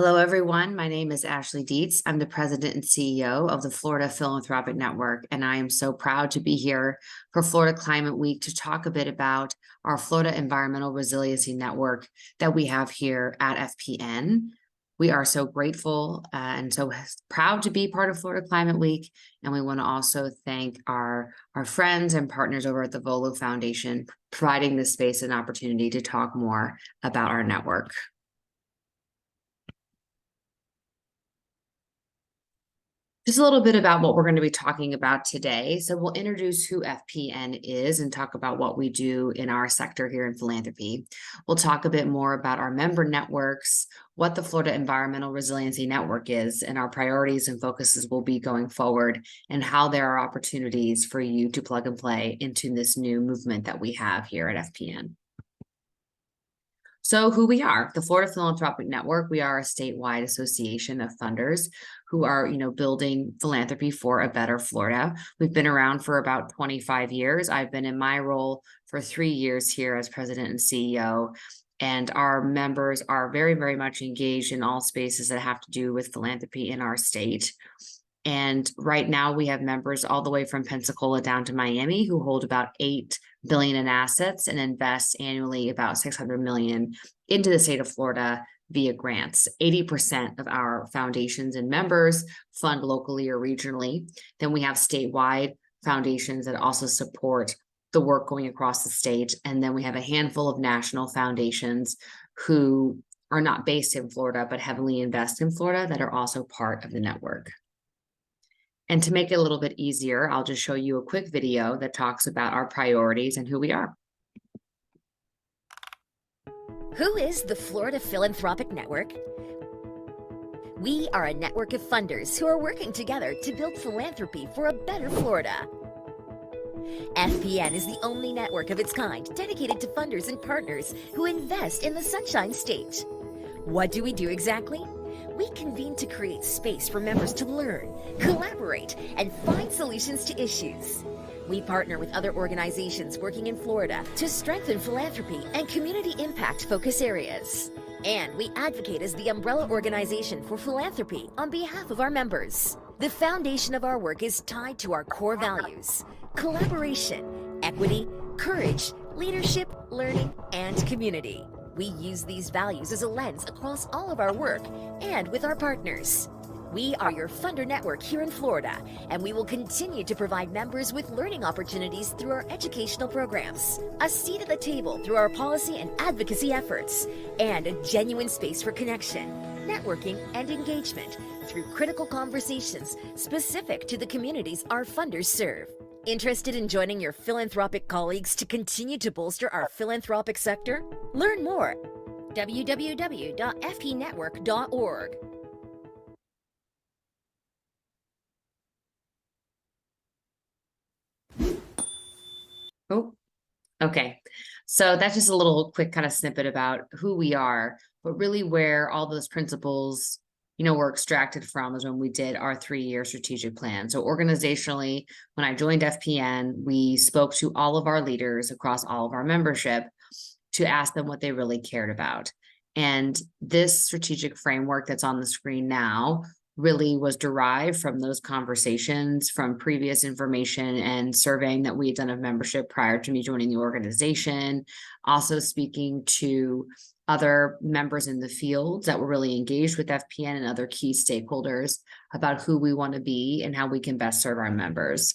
Hello, everyone. My name is Ashley Dietz. I'm the president and CEO of the Florida Philanthropic Network, and I am so proud to be here for Florida Climate Week to talk a bit about our Florida Environmental Resiliency Network that we have here at FPN. We are so grateful and so proud to be part of Florida Climate Week, and we want to also thank our friends and partners over at the Volo Foundation, providing this space and opportunity to talk more about our network. Just a little bit about what we're going to be talking about today. So we'll introduce who FPN is and talk about what we do in our sector here in philanthropy. We'll talk a bit more about our member networks, what the Florida Environmental Resiliency Network is, and our priorities and focuses will be going forward, and how there are opportunities for you to plug and play into this new movement that we have here at FPN. So who we are, the Florida Philanthropic Network, we are a statewide association of funders who are, building philanthropy for a better Florida. We've been around for about 25 years. I've been in my role for 3 years here as president and CEO. And our members are very, very much engaged in all spaces that have to do with philanthropy in our state. And right now we have members all the way from Pensacola down to Miami who hold about $8 billion in assets and invest annually about $600 million into the state of Florida via grants. 80% of our foundations and members fund locally or regionally. Then we have statewide foundations that also support the work going across the state. And then we have a handful of national foundations who are not based in Florida, but heavily invest in Florida that are also part of the network. And to make it a little bit easier, I'll just show you a quick video that talks about our priorities and who we are. Who is the Florida Philanthropic Network? We are a network of funders who are working together to build philanthropy for a better Florida. FPN is the only network of its kind dedicated to funders and partners who invest in the Sunshine State. What do we do exactly? We convene to create space for members to learn, collaborate, and find solutions to issues. We partner with other organizations working in Florida to strengthen philanthropy and community impact focus areas. And we advocate as the umbrella organization for philanthropy on behalf of our members. The foundation of our work is tied to our core values: collaboration, equity, courage, leadership, learning, and community. We use these values as a lens across all of our work and with our partners. We are your funder network here in Florida, and we will continue to provide members with learning opportunities through our educational programs, a seat at the table through our policy and advocacy efforts, and a genuine space for connection, networking, and engagement through critical conversations specific to the communities our funders serve. Interested in joining your philanthropic colleagues to continue to bolster our philanthropic sector? Learn more. www.fpnetwork.org. Oh, okay. So that's just a little quick kind of snippet about who we are, but really where all those principles were extracted from is when we did our 3-year strategic plan. So organizationally, when I joined FPN, we spoke to all of our leaders across all of our membership to ask them what they really cared about. And this strategic framework that's on the screen now really was derived from those conversations, from previous information and surveying that we had done of membership prior to me joining the organization, also speaking to other members in the field that were really engaged with FPN and other key stakeholders about who we want to be and how we can best serve our members.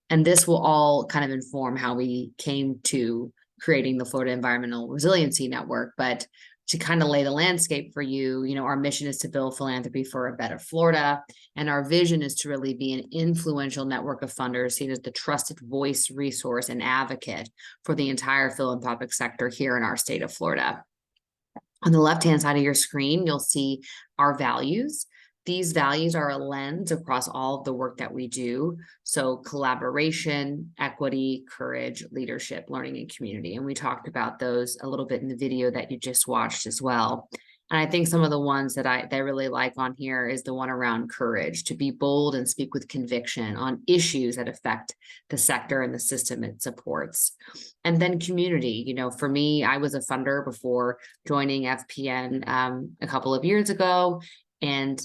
And this will all kind of inform how we came to creating the Florida Environmental Resiliency Network. But to kind of lay the landscape for you, our mission is to build philanthropy for a better Florida. And our vision is to really be an influential network of funders seen as the trusted voice, resource, and advocate for the entire philanthropic sector here in our state of Florida. On the left-hand side of your screen, you'll see our values. These values are a lens across all of the work that we do. So collaboration, equity, courage, leadership, learning, and community. And we talked about those a little bit in the video that you just watched as well. And I think some of the ones that I really like on here is the one around courage, to be bold and speak with conviction on issues that affect the sector and the system it supports. And then community, for me, I was a funder before joining FPN a couple of years ago. And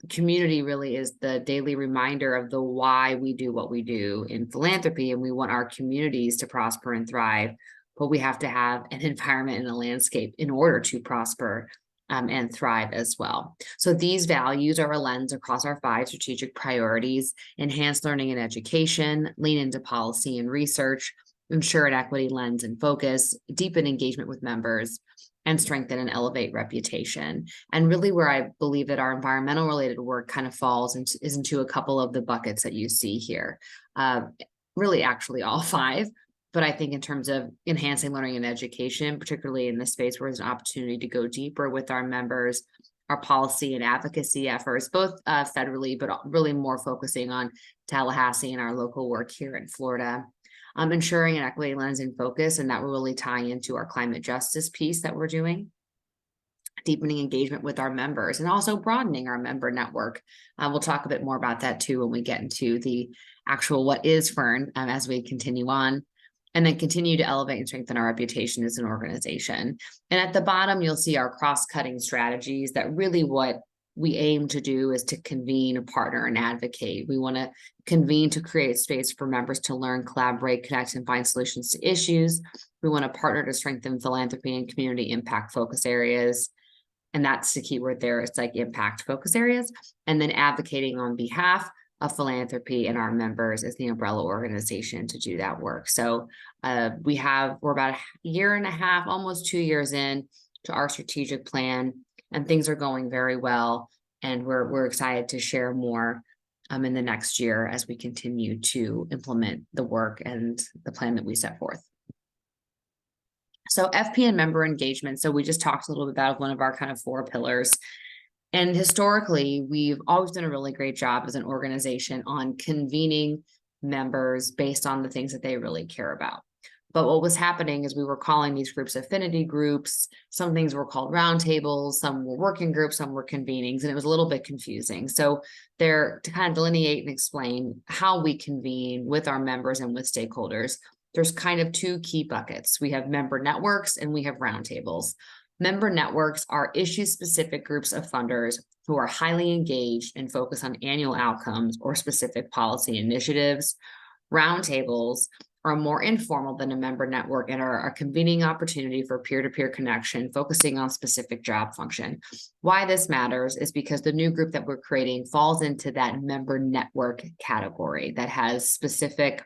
community really is the daily reminder of the why we do what we do in philanthropy. And we want our communities to prosper and thrive, but we have to have an environment and a landscape in order to prosper and thrive as well. So these values are a lens across our 5 strategic priorities: enhance learning and education, lean into policy and research, ensure an equity lens and focus, deepen engagement with members, and strengthen and elevate reputation. And really where I believe that our environmental related work kind of falls into a couple of the buckets that you see here. Really actually all 5. But I think in terms of enhancing learning and education, particularly in this space where there's an opportunity to go deeper with our members, our policy and advocacy efforts, both federally, but really more focusing on Tallahassee and our local work here in Florida. Ensuring an equity lens and focus, and that will really tie into our climate justice piece that we're doing. Deepening engagement with our members and also broadening our member network. We'll talk a bit more about that too when we get into the actual what is FERN as we continue on. And then continue to elevate and strengthen our reputation as an organization. And at the bottom, you'll see our cross-cutting strategies that really what we aim to do is to convene, partner, and advocate. We want to convene to create space for members to learn, collaborate, connect, and find solutions to issues. We want to partner to strengthen philanthropy and community impact focus areas. And that's the key word there. It's like impact focus areas. And then advocating on behalf of philanthropy and our members as the umbrella organization to do that work. So we're about a year and a half, almost 2 years in to our strategic plan, and things are going very well. And we're excited to share more in the next year as we continue to implement the work and the plan that we set forth. So FPN member engagement. So we just talked a little bit about one of our kind of 4 pillars. And historically, we've always done a really great job as an organization on convening members based on the things that they really care about. But what was happening is we were calling these groups affinity groups. Some things were called roundtables, some were working groups, some were convenings, and it was a little bit confusing. So there, to kind of delineate and explain how we convene with our members and with stakeholders, there's kind of 2 key buckets. We have member networks and we have roundtables. Member networks are issue-specific groups of funders who are highly engaged and focus on annual outcomes or specific policy initiatives. Roundtables are more informal than a member network and are a convening opportunity for peer-to-peer connection, focusing on specific job function. Why this matters is because the new group that we're creating falls into that member network category that has specific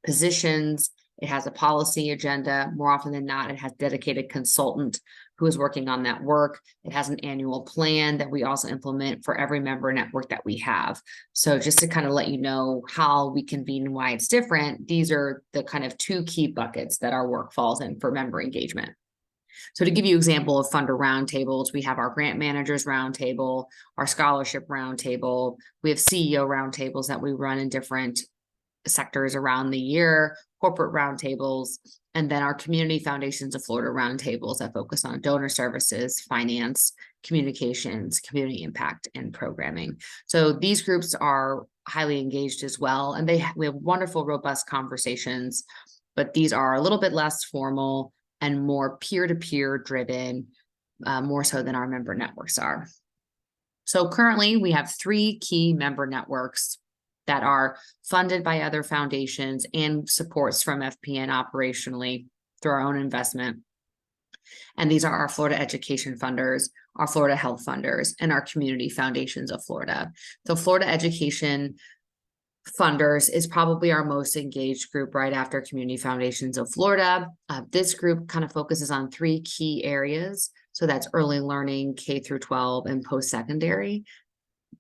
positions. It has a policy agenda. More often than not, it has dedicated consultant who is working on that work. It has an annual plan that we also implement for every member network that we have. So just to kind of let you know how we convene and why it's different, these are the kind of 2 key buckets that our work falls in for member engagement. So to give you an example of funder roundtables, we have our grant managers roundtable, our scholarship roundtable. We have CEO roundtables that we run in different sectors around the year, corporate roundtables, and then our community foundations of Florida roundtables that focus on donor services, finance, communications, community impact, and programming. So these groups are highly engaged as well, and we have wonderful, robust conversations, but these are a little bit less formal and more peer-to-peer driven, more so than our member networks are. So currently we have 3 key member networks that are funded by other foundations and supports from FPN operationally through our own investment. And these are our Florida Education Funders, our Florida Health Funders, and our Community Foundations of Florida. So Florida Education Funders is probably our most engaged group right after Community Foundations of Florida. This group kind of focuses on 3 key areas. So that's early learning, K through 12, and post-secondary.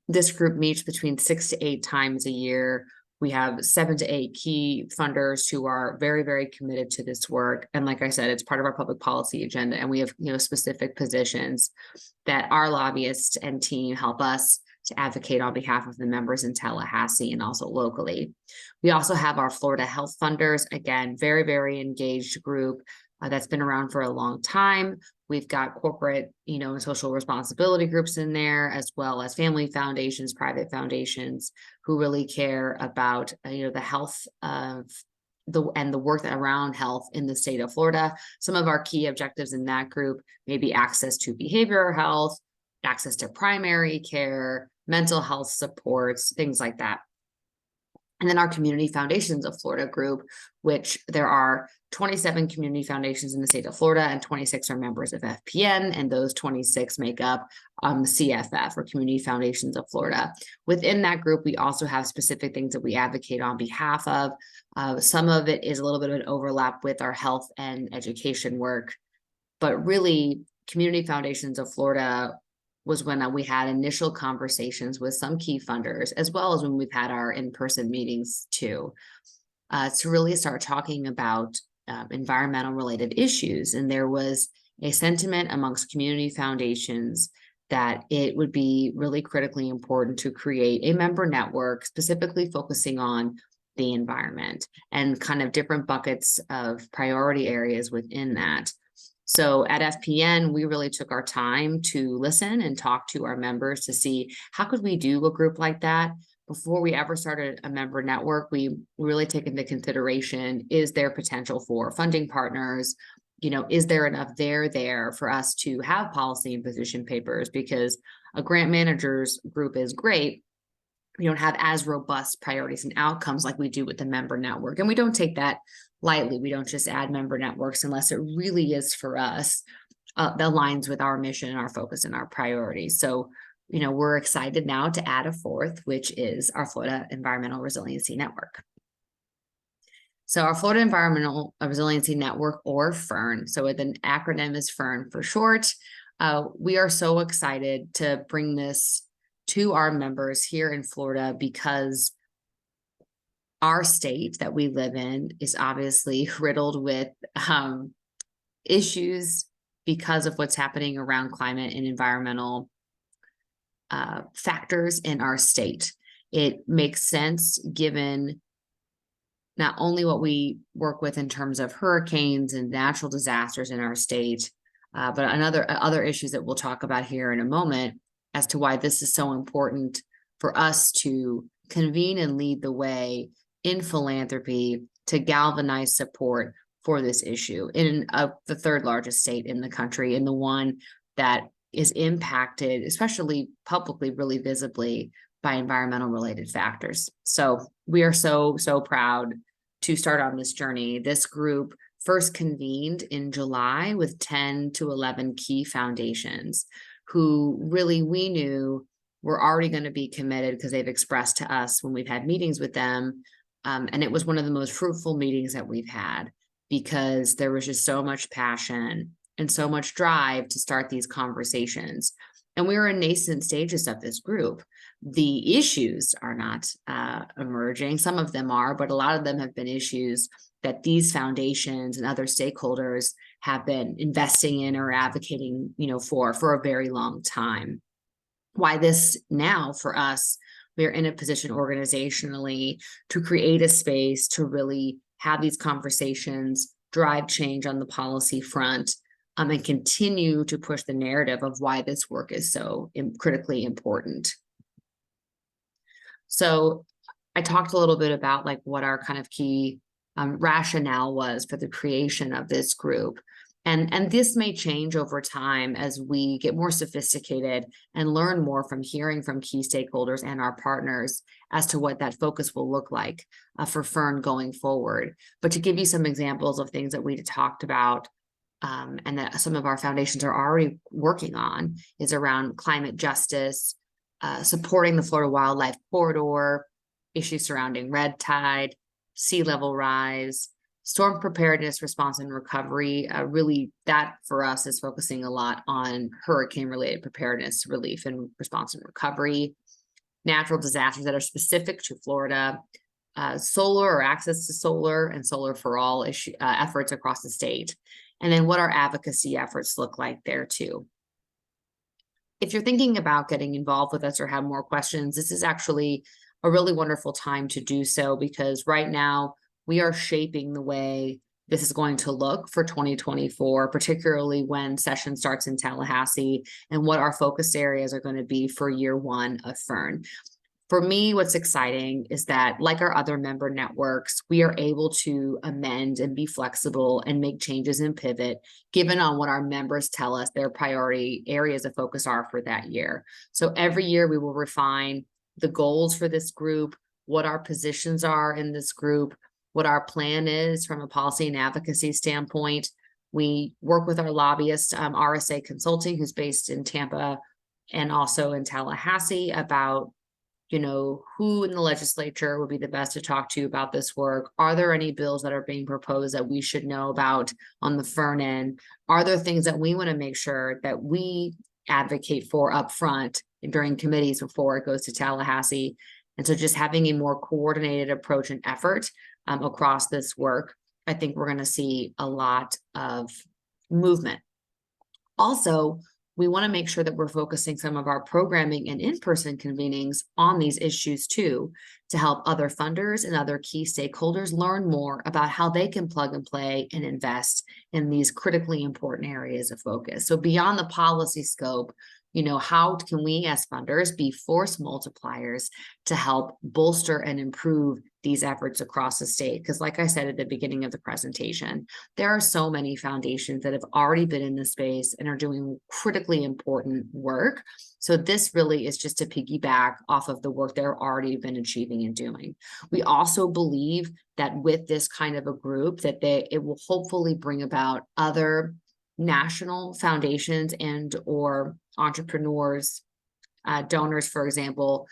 This group meets between 6 to 8 times a year. We have 7 to 8 key funders who are very, very committed to this work. And like I said, it's part of our public policy agenda. And we have, specific positions that our lobbyists and team help us to advocate on behalf of the members in Tallahassee and also locally. We also have our Florida Health Funders, again, very, very engaged group. that's been around for a long time. We've got corporate, and social responsibility groups in there, as well as family foundations, private foundations who really care about, the health of the work around health in the state of Florida. Some of our key objectives in that group may be access to behavioral health, access to primary care, mental health supports, things like that. And then our Community Foundations of Florida group, which there are 27 community foundations in the state of Florida, and 26 are members of FPN, and those 26 make up CFF, or Community Foundations of Florida. Within that group, we also have specific things that we advocate on behalf of. Some of it is a little bit of an overlap with our health and education work, but really, Community Foundations of Florida was when we had initial conversations with some key funders, as well as when we've had our in-person meetings too, to really start talking about environmental related issues. And there was a sentiment amongst community foundations that it would be really critically important to create a member network specifically focusing on the environment and kind of different buckets of priority areas within that. So at FPN, we really took our time to listen and talk to our members to see how could we do a group like that. Before we ever started a member network, we really take into consideration, is there potential for funding partners? Is there enough there for us to have policy and position papers? Because a grant managers group is great. We don't have as robust priorities and outcomes like we do with the member network. And we don't take that lightly. We don't just add member networks unless it really is for us, that aligns with our mission and our focus and our priorities. So, we're excited now to add a fourth, which is our Florida Environmental Resiliency Network. So our Florida Environmental Resiliency Network, or FERN, so the acronym is FERN for short. We are so excited to bring this to our members here in Florida because our state that we live in is obviously riddled with issues because of what's happening around climate and environmental factors in our state. It makes sense given not only what we work with in terms of hurricanes and natural disasters in our state, but other issues that we'll talk about here in a moment as to why this is so important for us to convene and lead the way in philanthropy to galvanize support for this issue in the third largest state in the country, and the one that is impacted, especially publicly, really visibly by environmental related factors. So we are so proud to start on this journey. This group first convened in July with 10 to 11 key foundations who really we knew were already going to be committed because they've expressed to us when we've had meetings with them. And it was one of the most fruitful meetings that we've had because there was just so much passion and so much drive to start these conversations. And we were in nascent stages of this group. The issues are not emerging. Some of them are, but a lot of them have been issues that these foundations and other stakeholders have been investing in or advocating, for a very long time. Why this now for us, we are in a position organizationally to create a space to really have these conversations, drive change on the policy front, and continue to push the narrative of why this work is so critically important. So I talked a little bit about like what our kind of key rationale was for the creation of this group. And this may change over time as we get more sophisticated and learn more from hearing from key stakeholders and our partners as to what that focus will look like for FERN going forward. But to give you some examples of things that we talked about and that some of our foundations are already working on is around climate justice, supporting the Florida Wildlife Corridor, issues surrounding red tide, sea level rise, storm preparedness, response, and recovery. Really, that for us is focusing a lot on hurricane-related preparedness, relief, and response and recovery, natural disasters that are specific to Florida, solar or access to solar, and solar for all efforts across the state, and then what our advocacy efforts look like there too. If you're thinking about getting involved with us or have more questions, this is actually a really wonderful time to do so because right now we are shaping the way this is going to look for 2024, particularly when session starts in Tallahassee, and what our focus areas are going to be for year one of Fern. For me, what's exciting is that, like our other member networks, we are able to amend and be flexible and make changes and pivot given on what our members tell us their priority areas of focus are for that year. So every year we will refine the goals for this group, what our positions are in this group, what our plan is from a policy and advocacy standpoint. We work with our lobbyist, RSA Consulting, who's based in Tampa and also in Tallahassee, about who in the legislature would be the best to talk to about this work? Are there any bills that are being proposed that we should know about on the Fern end? Are there things that we want to make sure that we advocate for up front during committees before it goes to Tallahassee? And so just having a more coordinated approach and effort across this work, I think we're going to see a lot of movement. Also, we want to make sure that we're focusing some of our programming and in-person convenings on these issues too, to help other funders and other key stakeholders learn more about how they can plug and play and invest in these critically important areas of focus. So beyond the policy scope, how can we as funders be force multipliers to help bolster and improve these efforts across the state? Because like I said at the beginning of the presentation, there are so many foundations that have already been in this space and are doing critically important work. So this really is just to piggyback off of the work they've already been achieving and doing. We also believe that with this kind of a group, that it will hopefully bring about other national foundations and or entrepreneurs, donors, for example,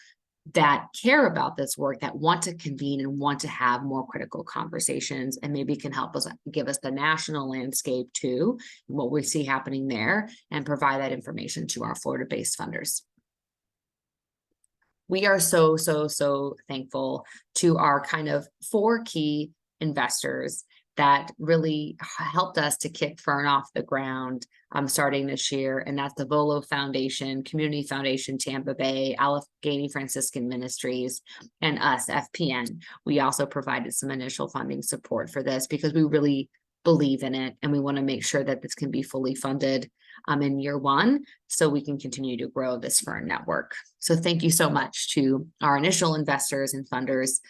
that care about this work, that want to convene and want to have more critical conversations, and maybe can help us give us the national landscape too, what we see happening there, and provide that information to our Florida-based funders. We are so thankful to our kind of 4 key investors that really helped us to kick Fern off the ground starting this year. And that's the Volo Foundation, Community Foundation Tampa Bay, Allegheny Franciscan Ministries, and us, FPN. We also provided some initial funding support for this because we really believe in it, and we want to make sure that this can be fully funded in year one, so we can continue to grow this Fern network. So thank you so much to our initial investors and funders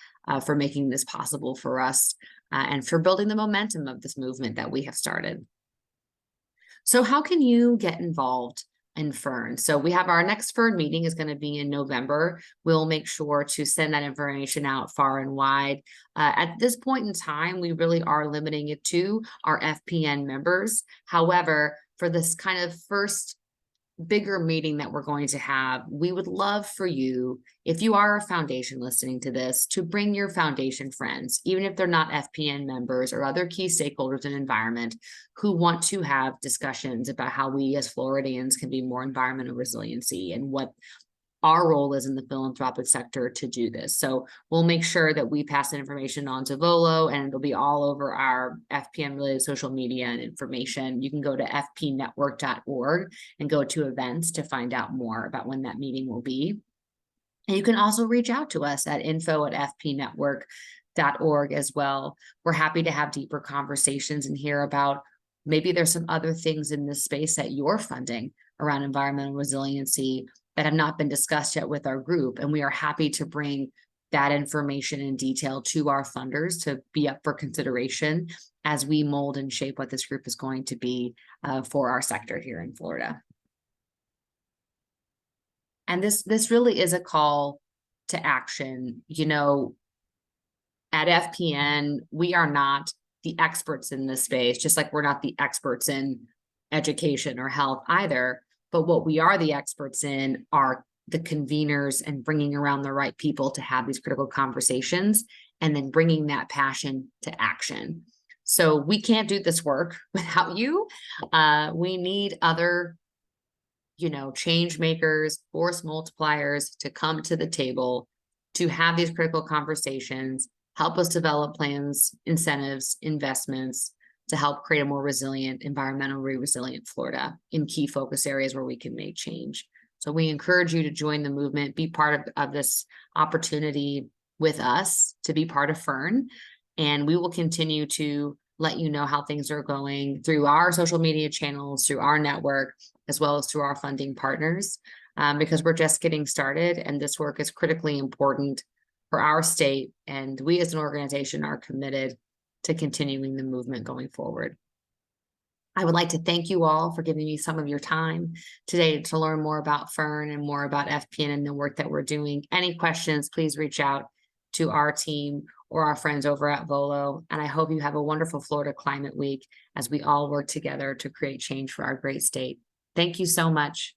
for making this possible for us and for building the momentum of this movement that we have started. So how can you get involved in Fern? So we have our next Fern meeting is going to be in November. We'll make sure to send that information out far and wide. At this point in time, we really are limiting it to our FPN members. However, for this kind of first bigger meeting that we're going to have, we would love for you, if you are a foundation listening to this, to bring your foundation friends, even if they're not FPN members or other key stakeholders in environment who want to have discussions about how we as Floridians can be more environmental resiliency and what our role is in the philanthropic sector to do this. So we'll make sure that we pass that information on to Volo, and it'll be all over our FPN related social media and information. You can go to fpnetwork.org and go to events to find out more about when that meeting will be. And you can also reach out to us at info@fpnetwork.org as well. We're happy to have deeper conversations and hear about maybe there's some other things in this space that you're funding around environmental resiliency that have not been discussed yet with our group. And we are happy to bring that information in detail to our funders to be up for consideration as we mold and shape what this group is going to be for our sector here in Florida. And this really is a call to action. At FPN, we are not the experts in this space, just like we're not the experts in education or health either. But what we are the experts in are the conveners and bringing around the right people to have these critical conversations and then bringing that passion to action. So we can't do this work without you. We need other, change makers, force multipliers to come to the table to have these critical conversations, help us develop plans, incentives, investments, to help create a more resilient, environmentally resilient Florida in key focus areas where we can make change. So we encourage you to join the movement, be part of this opportunity with us to be part of Fern. And we will continue to let you know how things are going through our social media channels, through our network, as well as through our funding partners, because we're just getting started and this work is critically important for our state. And we as an organization are committed to continuing the movement going forward. I would like to thank you all for giving me some of your time today to learn more about Fern and more about FPN and the work that we're doing. Any questions, please reach out to our team or our friends over at Volo. And I hope you have a wonderful Florida Climate Week as we all work together to create change for our great state. Thank you so much.